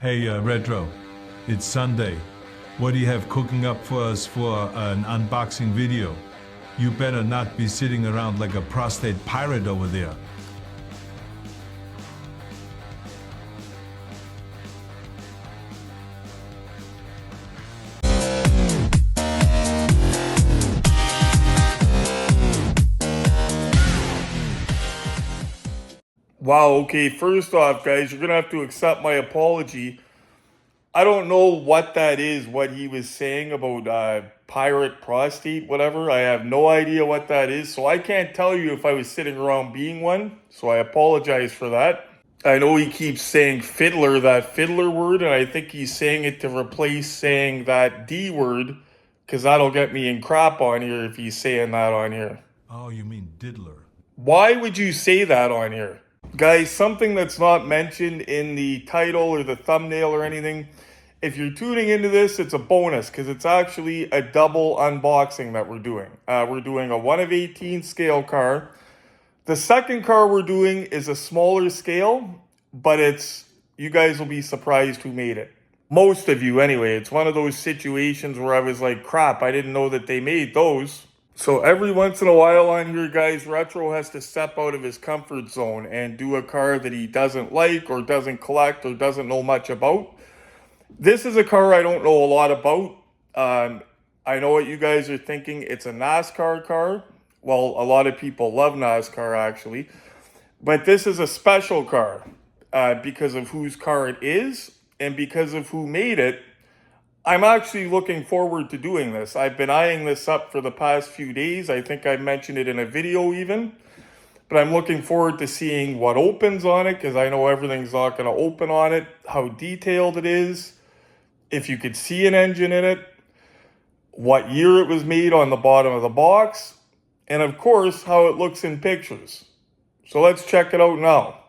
Hey, Retro, it's Sunday. What do you have cooking up for us for an unboxing video? You better not be sitting around like a prostate pirate over there. Wow, okay, first off, guys, you're gonna have to accept my apology. I don't know what that is, what he was saying about pirate prostate, whatever. I have no idea what that is, so I can't tell you if I was sitting around being one, so I apologize for that. I know he keeps saying fiddler, that fiddler word, and I think he's saying it to replace saying that D word, because that'll get me in crap on here if he's saying that on here. Oh, you mean diddler. Why would you say that on here? Guys, something that's not mentioned in the title or the thumbnail or anything, if you're tuning into this, it's a bonus because it's actually a double unboxing that we're doing. We're doing a 1 of 18 scale car. The second car we're doing is a smaller scale, but you guys will be surprised who made it. Most of you anyway. It's one of those situations where I was like, crap, I didn't know that they made those. So every once in a while on here, guys, Retro has to step out of his comfort zone and do a car that he doesn't like or doesn't collect or doesn't know much about. This is a car I don't know a lot about. I know what you guys are thinking. It's a NASCAR car. Well, a lot of people love NASCAR actually. But this is a special car because of whose car it is and because of who made it. I'm actually looking forward to doing this. I've been eyeing this up for the past few days. I think I mentioned it in a video even. But I'm looking forward to seeing what opens on it because I know everything's not going to open on it, how detailed it is, if you could see an engine in it, what year it was made on the bottom of the box, and of course, how it looks in pictures. So let's check it out now.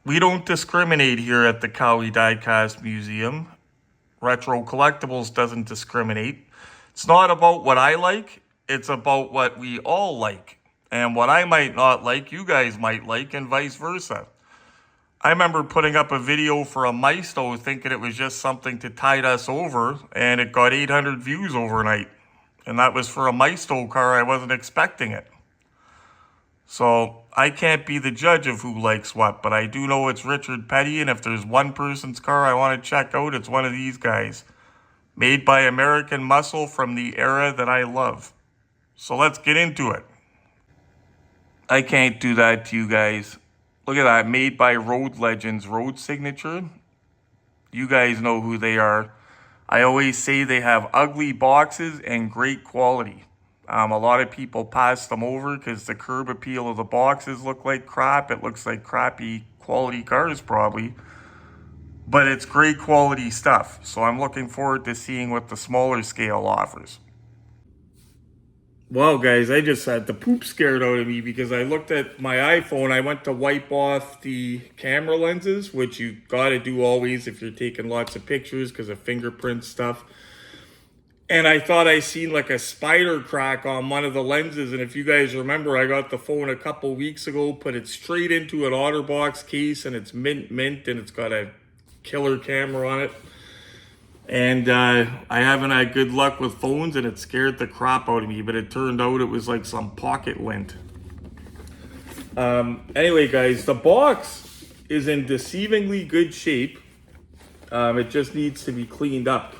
We don't discriminate here at the Canadian Diecast Museum. Retro Collectibles doesn't discriminate. It's not about what I like, it's about what we all like. And what I might not like, you guys might like, and vice versa. I remember putting up a video for a Maisto thinking it was just something to tide us over, and it got 800 views overnight. And that was for a Maisto car. I wasn't expecting it. So I can't be the judge of who likes what, but I do know it's Richard Petty, and if there's one person's car I want to check out, it's one of these guys. Made by American muscle from the era that I love. So let's get into it. I can't do that to you guys. Look at that, made by Road Legends, road signature. You guys know who they are. I always say they have ugly boxes and great quality. A lot of people pass them over because the curb appeal of the boxes look like crap. It looks like crappy quality cars probably. But it's great quality stuff. So I'm looking forward to seeing what the smaller scale offers. Wow, guys, I just had the poop scared out of me because I looked at my iPhone. I went to wipe off the camera lenses, which you got to do always if you're taking lots of pictures because of fingerprint stuff. And I thought I seen like a spider crack on one of the lenses. And if you guys remember, I got the phone a couple weeks ago, put it straight into an OtterBox case, and it's mint, and it's got a killer camera on it. And I haven't had good luck with phones, and it scared the crap out of me. But it turned out it was like some pocket lint. Anyway, guys, the box is in deceivingly good shape. It just needs to be cleaned up.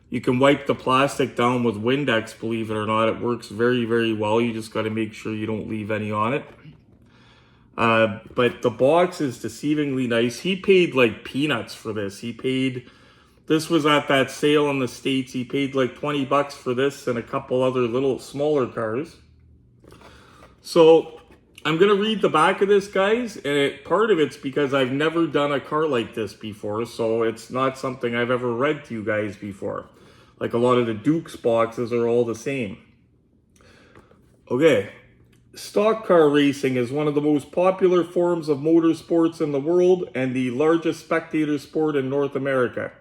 You can wipe the plastic down with Windex, believe it or not. It works very, very well. You just got to make sure you don't leave any on it. But the box is deceivingly nice. He paid like peanuts for this. This was at that sale in the States. He paid like 20 bucks for this and a couple other little smaller cars. So I'm going to read the back of this, guys. And part of it's because I've never done a car like this before. So it's not something I've ever read to you guys before. Like a lot of the Dukes boxes are all the same. Okay. Stock car racing is one of the most popular forms of motorsports in the world and the largest spectator sport in North America.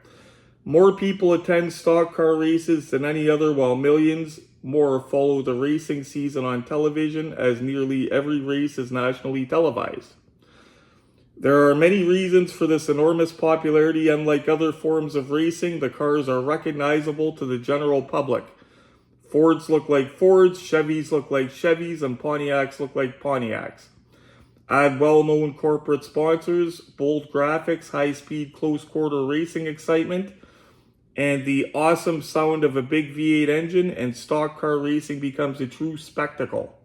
More people attend stock car races than any other, while millions more follow the racing season on television, as nearly every race is nationally televised. There are many reasons for this enormous popularity. Unlike other forms of racing, the cars are recognizable to the general public. Fords look like Fords, Chevys look like Chevys, and Pontiacs look like Pontiacs. Add well-known corporate sponsors, bold graphics, high-speed, close-quarter racing excitement, and the awesome sound of a big V8 engine, and stock car racing becomes a true spectacle.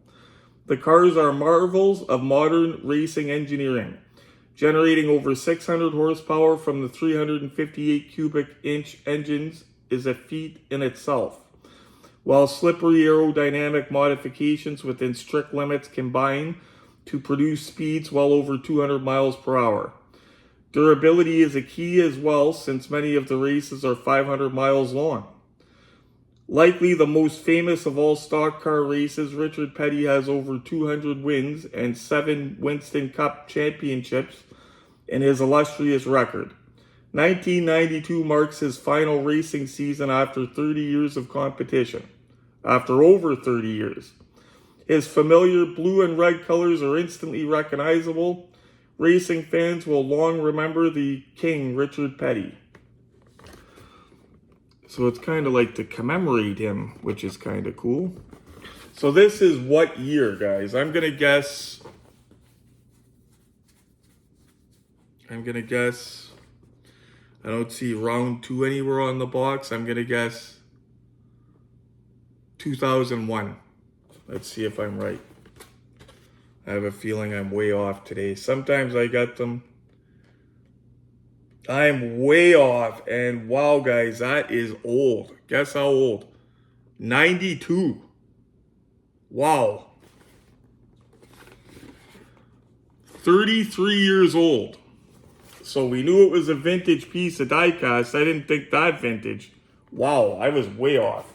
The cars are marvels of modern racing engineering, generating over 600 horsepower from the 358 cubic inch engines is a feat in itself, while slippery aerodynamic modifications within strict limits combine to produce speeds well over 200 miles per hour. Durability is a key as well, since many of the races are 500 miles long. Likely the most famous of all stock car races, Richard Petty has over 200 wins and 7 Winston Cup championships in his illustrious record. 1992 marks his final racing season after 30 years of competition. After over 30 years. His familiar blue and red colors are instantly recognizable. Racing fans will long remember the King, Richard Petty. So it's kind of like to commemorate him, which is kind of cool. So this is what year, guys? I'm going to guess... I don't see round 2 anywhere on the box. I'm going to guess 2001. Let's see if I'm right. I have a feeling I'm way off today. Sometimes I got them. I'm way off. And wow, guys, that is old. Guess how old? 92. Wow. 33 years old. So we knew it was a vintage piece of diecast. I didn't think that vintage. Wow, I was way off.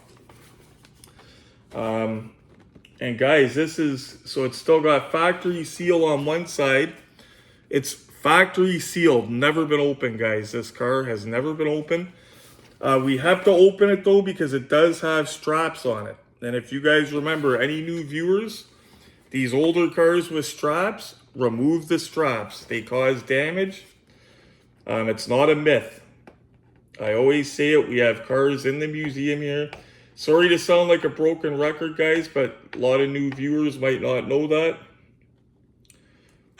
And guys, this is, so it's still got factory seal on one side. It's factory sealed, never been opened, guys. This car has never been opened. We have to open it though, because it does have straps on it. And if you guys remember, any new viewers, these older cars with straps, remove the straps. They cause damage. It's not a myth. I always say it. We have cars in the museum here. Sorry to sound like a broken record, guys, but a lot of new viewers might not know that.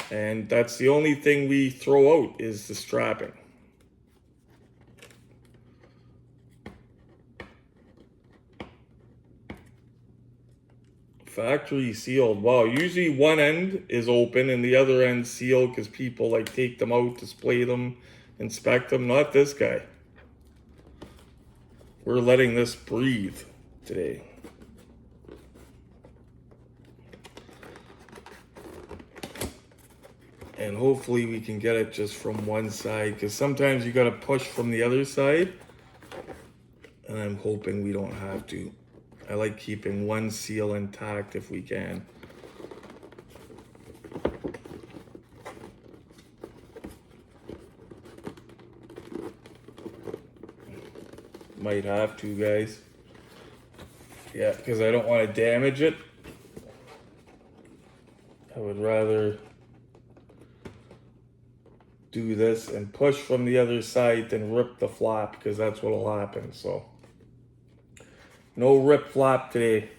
And that's the only thing we throw out is the strapping. Factory sealed. Wow, usually one end is open and the other end sealed because people like take them out, display them, inspect them. Not this guy. We're letting this breathe today. And hopefully we can get it just from one side, because sometimes you got to push from the other side. And I'm hoping we don't have to. I like keeping one seal intact if we can. Might have to, guys. Yeah, because I don't want to damage it. I would rather do this and push from the other side than rip the flap, because that's what will happen. So no rip flap today.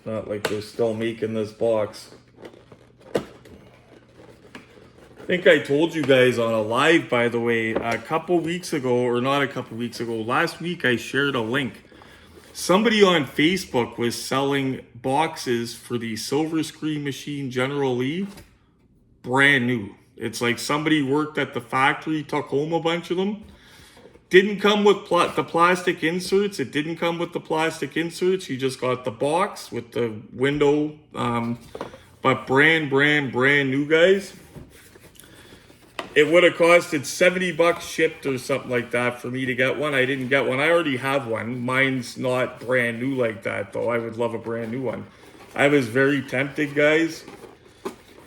Not like they're still making this box. I think I told you guys on a live, by the way, a couple weeks ago, or not a couple weeks ago, last week I shared a link. Somebody on Facebook was selling boxes for the Silver Screen Machine General Lee, brand new. It's like somebody worked at the factory, took home a bunch of them. Didn't come with the plastic inserts. It didn't come with the plastic inserts. You just got the box with the window, but brand new, guys. It would have costed $70 shipped or something like that for me to get one. I didn't get one. I already have one. Mine's not brand new like that, though. I would love a brand new one. I was very tempted, guys.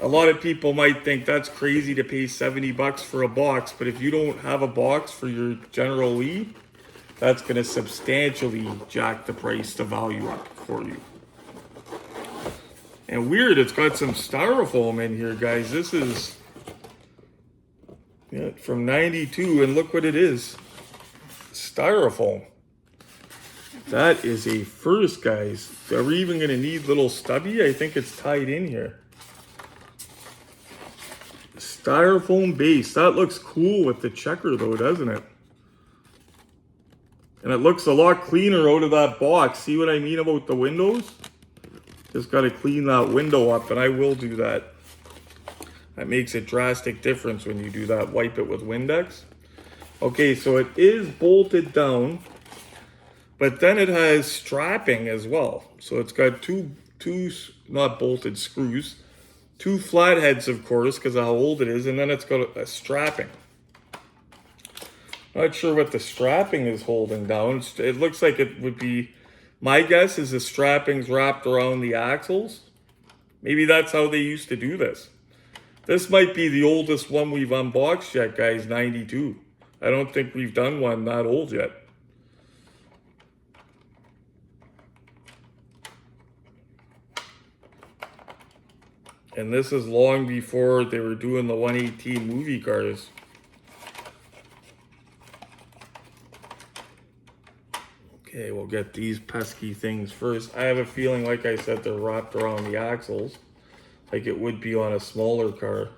A lot of people might think that's crazy to pay $70 for a box, but if you don't have a box for your General Lee, that's going to substantially jack the price, the value up for you. And weird, it's got some styrofoam in here, guys. This is from 92, and look what it is. Styrofoam. That is a first, guys. Are we even going to need little stubby? I think it's tied in here. Styrofoam base. That looks cool with the checker though, doesn't it? And it looks a lot cleaner out of that box. See what I mean about the windows? Just got to clean that window up, and I will do that. That makes a drastic difference when you do that. Wipe it with Windex. Okay, so it is bolted down, but then it has strapping as well. So it's got two not bolted screws, two flatheads, of course, because of how old it is, and then it's got a strapping. Not sure what the strapping is holding down. It looks like it would be, my guess is the strapping's wrapped around the axles. Maybe that's how they used to do this. This might be the oldest one we've unboxed yet, guys, 92. I don't think we've done one that old yet. And this is long before they were doing the 118 movie cars. Okay, we'll get these pesky things first. I have a feeling, like I said, they're wrapped around the axles, like it would be on a smaller car.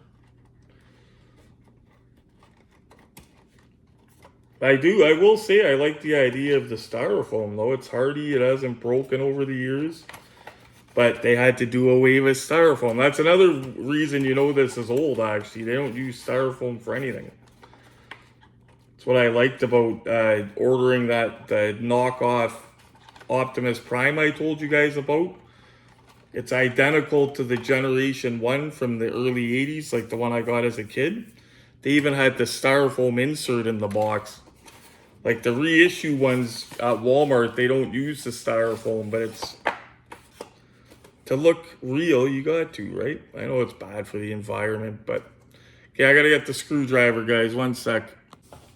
I will say I like the idea of the styrofoam though. It's hardy, it hasn't broken over the years. But they had to do away with styrofoam. That's another reason you know this is old, actually. They don't use styrofoam for anything. That's what I liked about ordering the knockoff Optimus Prime I told you guys about. It's identical to the Generation 1 from the early 80s, like the one I got as a kid. They even had the styrofoam insert in the box. Like the reissue ones at Walmart, they don't use the styrofoam, but it's... to look real, you got to, right? I know it's bad for the environment, but... Okay, I gotta get the screwdriver, guys. One sec.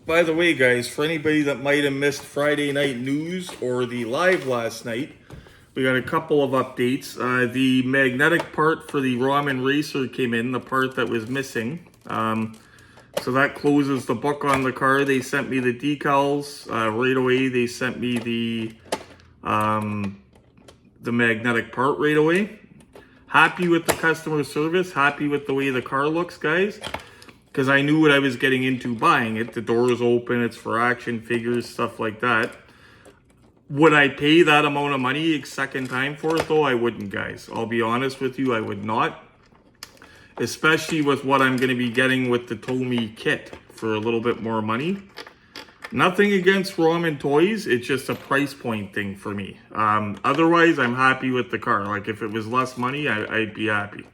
By the way, guys, for anybody that might have missed Friday night news or the live last night, we got a couple of updates. The magnetic part for the Ramen Racer came in, the part that was missing. So that closes the book on the car. They sent me the decals right away. They sent me the magnetic part right away. Happy with the customer service. Happy with the way the car looks, guys. Because I knew what I was getting into buying it. The door is open. It's for action figures, stuff like that. Would I pay that amount of money a second time for it, though? I wouldn't, guys. I'll be honest with you. I would not. Especially with what I'm going to be getting with the Tomy kit for a little bit more money. Nothing against Ramen Toys. It's just a price point thing for me. Otherwise, I'm happy with the car. Like, if it was less money, I'd be happy.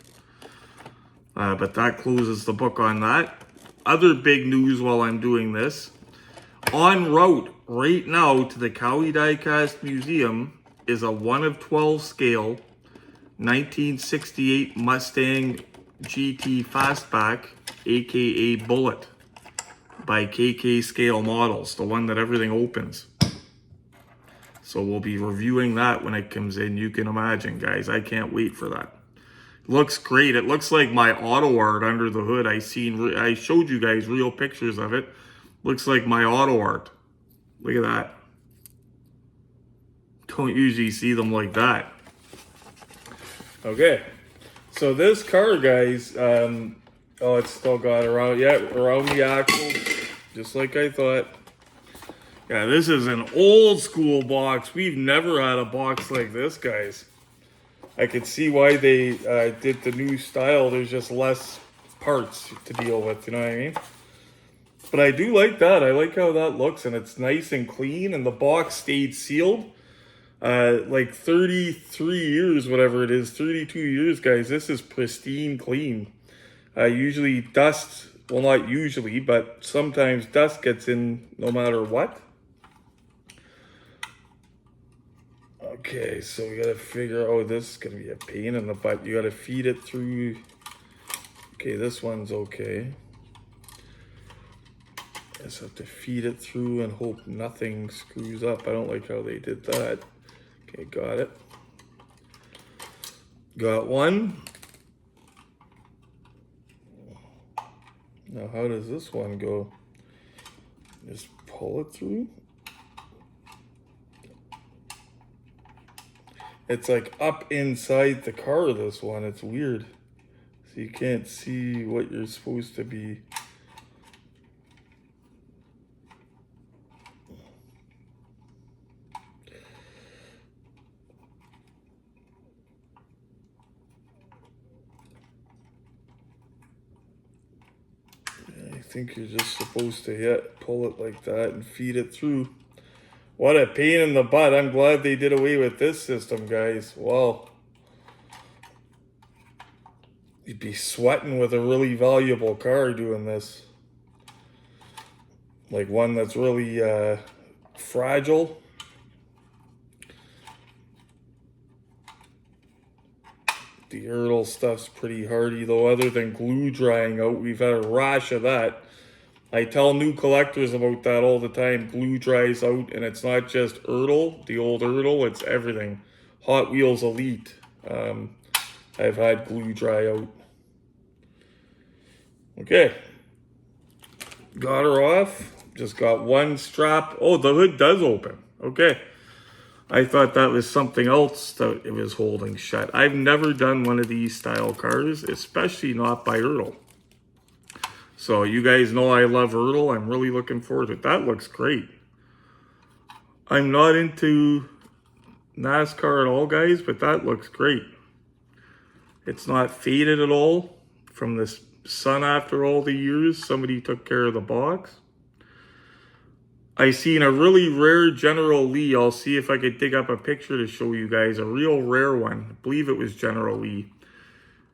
But that closes the book on that. Other big news while I'm doing this. En route right now to the Canadian Diecast Museum is a 1 of 12 scale 1968 Mustang GT Fastback, aka Bullet, by KK Scale Models, the one that everything opens. So we'll be reviewing that when it comes in. You can imagine, guys, I can't wait for that. Looks great. It looks like my auto art under the hood. I showed you guys real pictures of it. Looks like my auto art. Look at that. Don't usually see them like that. Okay. So this car, guys, oh, it's still got around the axle, just like I thought. Yeah, this is an old school box. We've never had a box like this, guys. I could see why they did the new style. There's just less parts to deal with, you know what I mean? But I do like that. I like how that looks, and it's nice and clean, and the box stayed sealed. Like 33 years, whatever it is, 32 years, guys. This is pristine clean. Usually dust, well, not usually, but sometimes dust gets in no matter what. Okay, so we gotta figure, oh, this is gonna be a pain in the butt. You gotta feed it through. Okay, this one's okay. Just have to feed it through and hope nothing screws up. I don't like how they did that. Okay, got it. Got one. Now, how does this one go? Just pull it through. It's like up inside the car, this one. It's weird. So you can't see what you're supposed to be. I think you're just supposed to pull it like that and feed it through. What a pain in the butt. I'm glad they did away with this system, guys. Wow. You'd be sweating with a really valuable car doing this. Like one that's really fragile. The Ertl stuff's pretty hardy though, other than glue drying out. We've had a rash of that. I tell new collectors about that all the time. Glue dries out, and it's not just Ertl, the old Ertl, it's everything. Hot Wheels Elite. I've had glue dry out. Okay. Got her off. Just got one strap. Oh, the hood does open. Okay. I thought that was something else that it was holding shut. I've never done one of these style cars, especially not by Ertl. So you guys know I love Ertl. I'm really looking forward to it. That looks great. I'm not into NASCAR at all, guys, but that looks great. It's not faded at all from the sun after all the years. Somebody took care of the box. I seen a really rare General Lee. I'll see if I could dig up a picture to show you guys. A real rare one. I believe it was General Lee.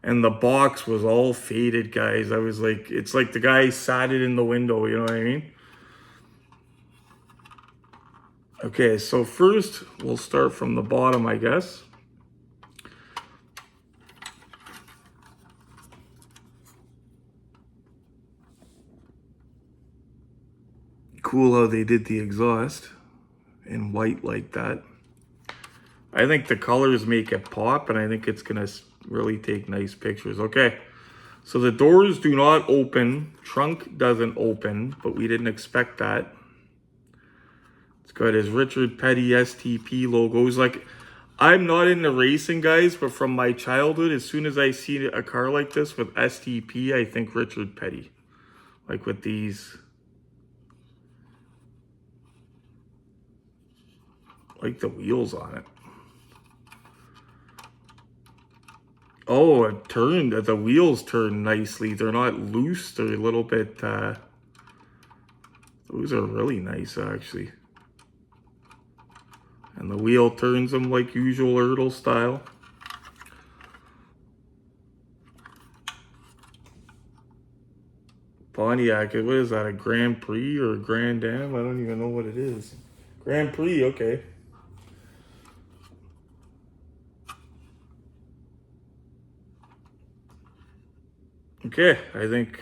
And the box was all faded, guys. I was like, it's like the guy sat it in the window, you know what I mean? Okay, so first we'll start from the bottom, I guess. Cool how they did the exhaust in white like that. I think the colors make it pop, and I think it's gonna really take nice pictures. Okay, so the doors do not open. Trunk doesn't open, but we didn't expect that. It's got his Richard Petty STP logos. Like, I'm not into racing, guys, but from my childhood, as soon as I see a car like this with STP, I think Richard Petty. Like with these, like the wheels on it. Oh, it turned, the wheels turn nicely. They're not loose, they're a little bit, those are really nice, actually. And the wheel turns them like usual Ertl style. Pontiac, what is that, a Grand Prix or a Grand Am? I don't even know what it is. Grand Prix, okay. Okay, I think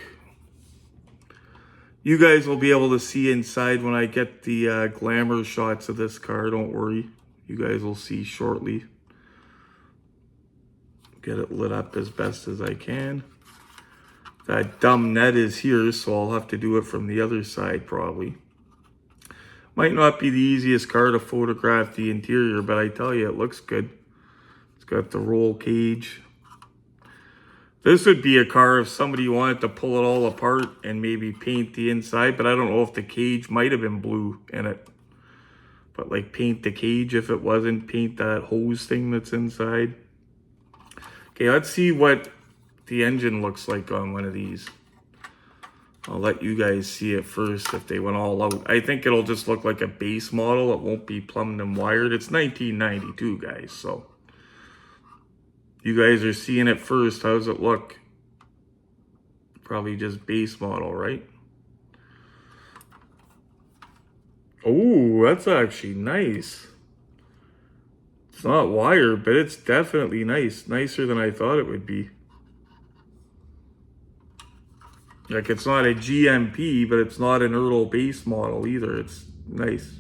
you guys will be able to see inside when I get the glamour shots of this car. Don't worry. You guys will see shortly. Get it lit up as best as I can. That dumb net is here, so I'll have to do it from the other side probably. Might not be the easiest car to photograph the interior, but I tell you, it looks good. It's got the roll cage. This would be a car if somebody wanted to pull it all apart and maybe paint the inside, but I don't know if the cage might have been blue in it. But like paint the cage if it wasn't, paint that hose thing that's inside. Okay, let's see what the engine looks like on one of these. I'll let you guys see it first if they went all out. I think it'll just look like a base model. It won't be plumbed and wired. It's 1992, guys, so you guys are seeing it first. How does it look? Probably just base model, right? Oh, that's actually nice. It's not wired, but it's definitely nice. Nicer than I thought it would be. Like, it's not a GMP, but it's not an Ertl base model either. It's nice.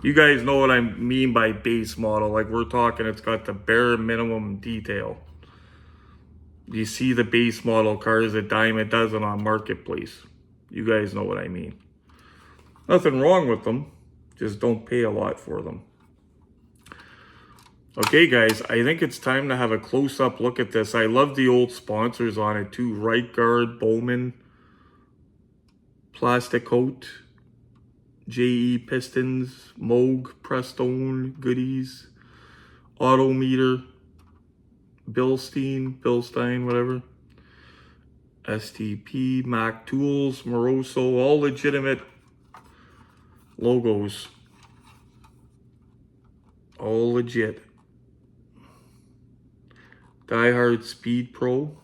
You guys know what I mean by base model. Like, we're talking, it's got the bare minimum detail. You see the base model cars a dime a dozen on Marketplace. You guys know what I mean. Nothing wrong with them, just don't pay a lot for them. Okay guys, I think it's time to have a close-up look at this. I love the old sponsors on it too. Right Guard, Bowman, Plastic Coat, JE Pistons, Moog, Prestone, Goodies, Autometer, Bilstein, whatever. STP, Mac Tools, Moroso, all legitimate logos. All legit. Die Hard Speed Pro.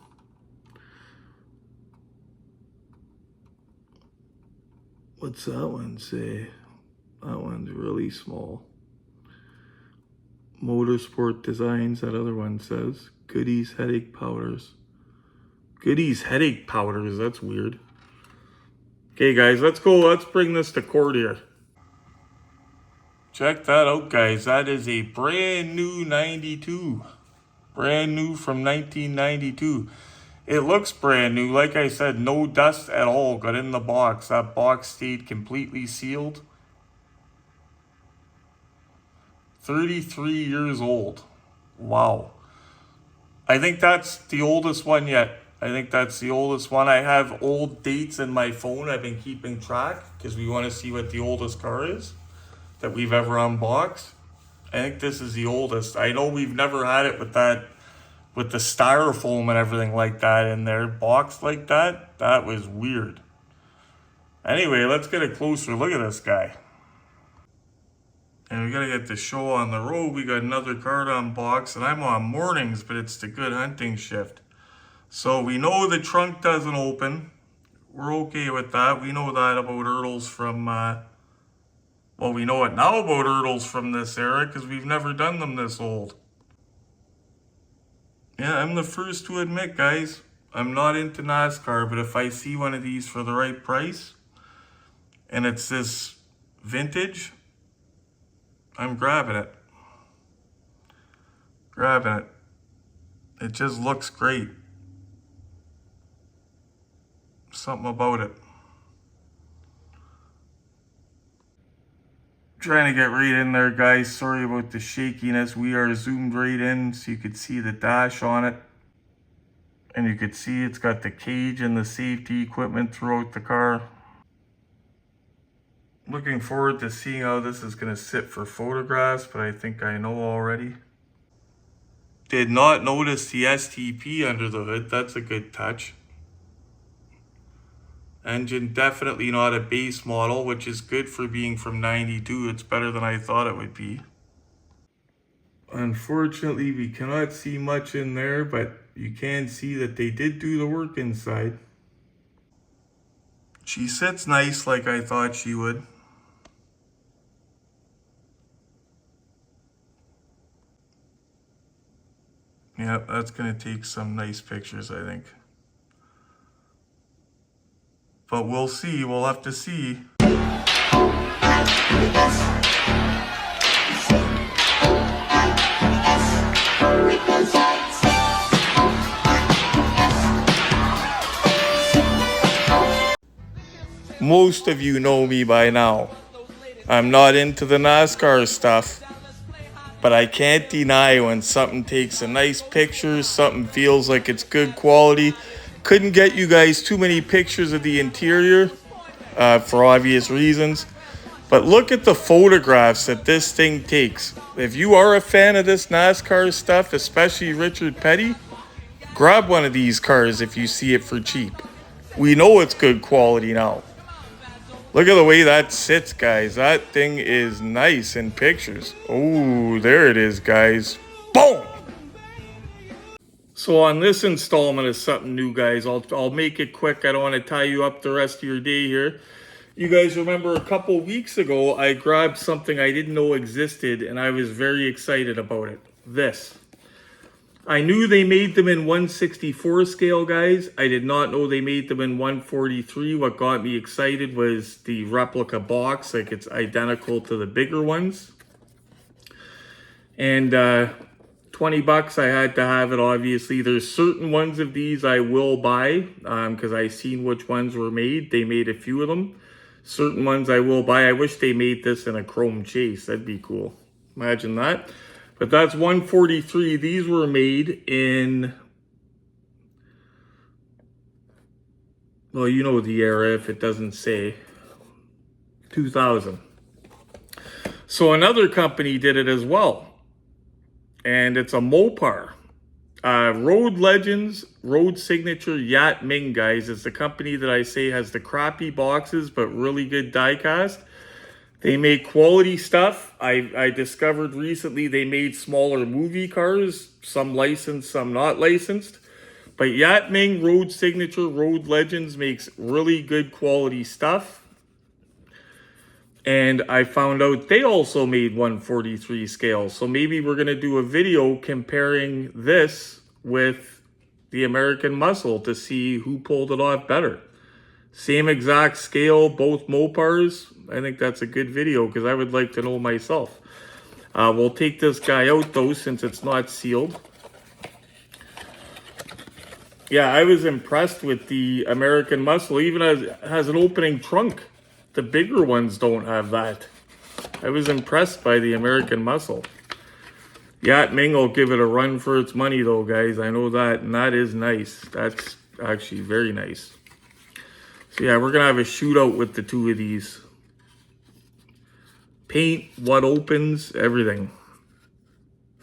What's that one say? That one's really small. Motorsport Designs, that other one says. Goodies Headache Powders. Goodies Headache Powders, that's weird. Okay guys, let's go, let's bring this to court here. Check that out guys, that is a brand new 92. Brand new from 1992. It looks brand new. Like I said, no dust at all got in the box. That box stayed completely sealed. 33 years old. Wow. I think that's the oldest one yet. I think that's the oldest one. I have old dates in my phone. I've been keeping track because we want to see what the oldest car is that we've ever unboxed. I think this is the oldest. I know we've never had it with that, with the styrofoam and everything like that in there, boxed like that. That was weird. Anyway, let's get a closer look at this guy. And we gotta get the show on the road. We got another card unboxed, and I'm on mornings, but it's the good hunting shift. So we know the trunk doesn't open. We're okay with that. We know that about Ertls from, well, we know it now about Ertls from this era because we've never done them this old. Yeah, I'm the first to admit, guys, I'm not into NASCAR, but if I see one of these for the right price, and it's this vintage, I'm grabbing it. Grabbing it. It just looks great. Something about it. Trying to get right in there, guys. Sorry about the shakiness. We are zoomed right in so you could see the dash on it. And you could see it's got the cage and the safety equipment throughout the car. Looking forward to seeing how this is going to sit for photographs, but I think I know already. Did not notice the STP under the hood. That's a good touch. Engine definitely not a base model, which is good for being from 92. It's better than I thought it would be. Unfortunately, we cannot see much in there, but you can see that they did do the work inside. She sits nice like I thought she would. Yep, that's going to take some nice pictures, I think. But we'll see, we'll have to see. Most of you know me by now. I'm not into the NASCAR stuff, but I can't deny when something takes a nice picture, something feels like it's good quality. Couldn't get you guys too many pictures of the interior for obvious reasons. But look at the photographs that this thing takes. If you are a fan of this NASCAR stuff, especially Richard Petty, grab one of these cars if you see it for cheap. We know it's good quality now. Look at the way that sits, guys. That thing is nice in pictures. Oh, there it is, guys. Boom! So on this installment of something new, guys, I'll make it quick. I don't want to tie you up the rest of your day here. You guys remember a couple weeks ago, I grabbed something I didn't know existed, and I was very excited about it. This. I knew they made them in 1/64 scale, guys. I did not know they made them in 1/43. What got me excited was the replica box, like it's identical to the bigger ones. And $20. I had to have it, obviously. There's certain ones of these I will buy because I seen which ones were made. They made a few of them. Certain ones I will buy. I wish they made this in a chrome chase. That'd be cool. Imagine that. But that's $143. These were made in, well, you know the era if it doesn't say, 2000. So another company did it as well. And it's a Mopar. Road Legends, Road Signature, Yat Ming, guys. It's the company that I say has the crappy boxes, but really good diecast. They make quality stuff. I discovered recently they made smaller movie cars, some licensed, some not licensed. But Yat Ming, Road Signature, Road Legends makes really good quality stuff. And I found out they also made 143 scale. So maybe we're going to do a video comparing this with the American Muscle to see who pulled it off better. Same exact scale, both Mopars. I think that's a good video because I would like to know myself. We'll take this guy out though since it's not sealed. Yeah, I was impressed with the American Muscle. Even has an opening trunk. The bigger ones don't have that. I was impressed by the American Muscle. Yat Ming will give it a run for its money though, guys. I know that, and that is nice. That's actually very nice. So yeah, we're gonna have a shootout with the two of these. Paint, what opens, everything.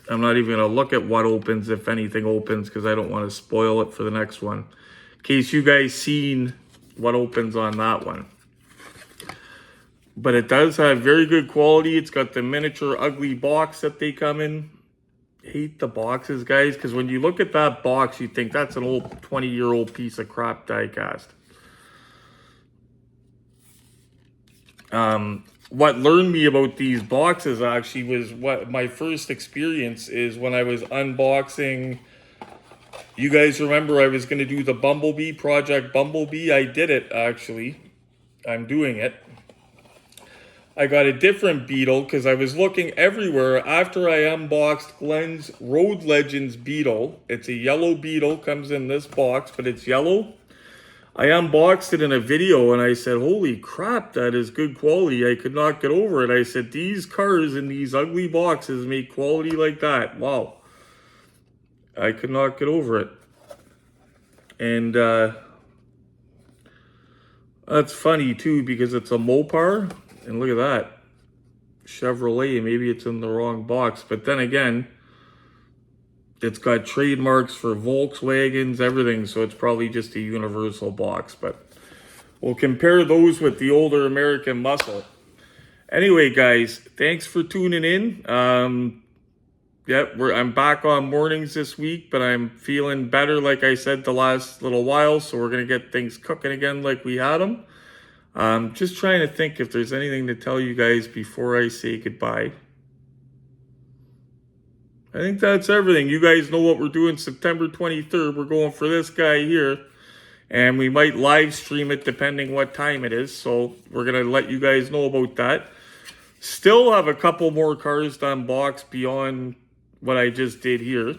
I'm not even gonna look at what opens, if anything opens, because I don't want to spoil it for the next one. In case you guys seen what opens on that one. But it does have very good quality. It's got the miniature ugly box that they come in. Hate the boxes, guys, because when you look at that box, you think that's an old 20-year-old piece of crap diecast. What learned me about these boxes actually was what my first experience is when I was unboxing. You guys remember I was going to do the Bumblebee, Project Bumblebee. I did it, actually. I'm doing it. I got a different Beetle because I was looking everywhere after I unboxed Glenn's Road Legends Beetle. It's a yellow Beetle, comes in this box, but it's yellow. I unboxed it in a video and I said, holy crap, that is good quality. I could not get over it. I said, these cars in these ugly boxes make quality like that. Wow. I could not get over it. And that's funny too because it's a Mopar. And look at that. Chevrolet, maybe it's in the wrong box. But then again, it's got trademarks for Volkswagens, everything. So it's probably just a universal box. But we'll compare those with the older American Muscle. Anyway, guys, thanks for tuning in. I'm back on mornings this week, but I'm feeling better, like I said, the last little while. So we're going to get things cooking again like we had them. Just trying to think if there's anything to tell you guys before I say goodbye. I think that's everything. You guys know what we're doing September 23rd. We're going for this guy here. And we might live stream it depending what time it is. So we're going to let you guys know about that. Still have a couple more cars to unbox beyond what I just did here.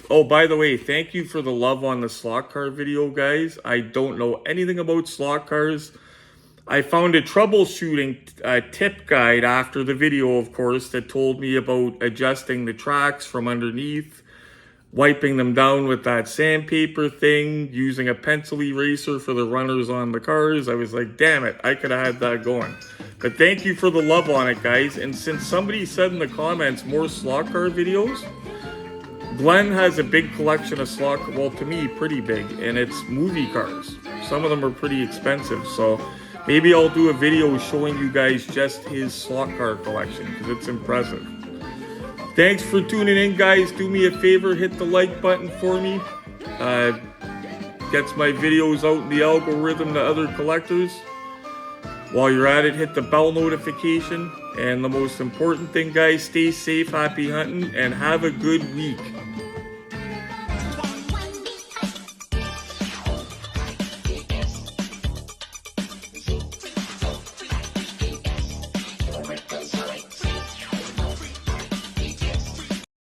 Oh, by the way, thank you for the love on the slot car video, guys. I don't know anything about slot cars. I found a troubleshooting tip guide after the video, of course, that told me about adjusting the tracks from underneath, wiping them down with that sandpaper thing, using a pencil eraser for the runners on the cars. I was like, damn it, I could have had that going. But thank you for the love on it, guys. And since somebody said in the comments more slot car videos, Glenn has a big collection of slot, well, to me, pretty big, and it's movie cars. Some of them are pretty expensive, so maybe I'll do a video showing you guys just his slot car collection, because it's impressive. Thanks for tuning in, guys. Do me a favor, hit the like button for me. Gets my videos out in the algorithm to other collectors. While you're at it, hit the bell notification. And the most important thing, guys, stay safe, happy hunting, and have a good week.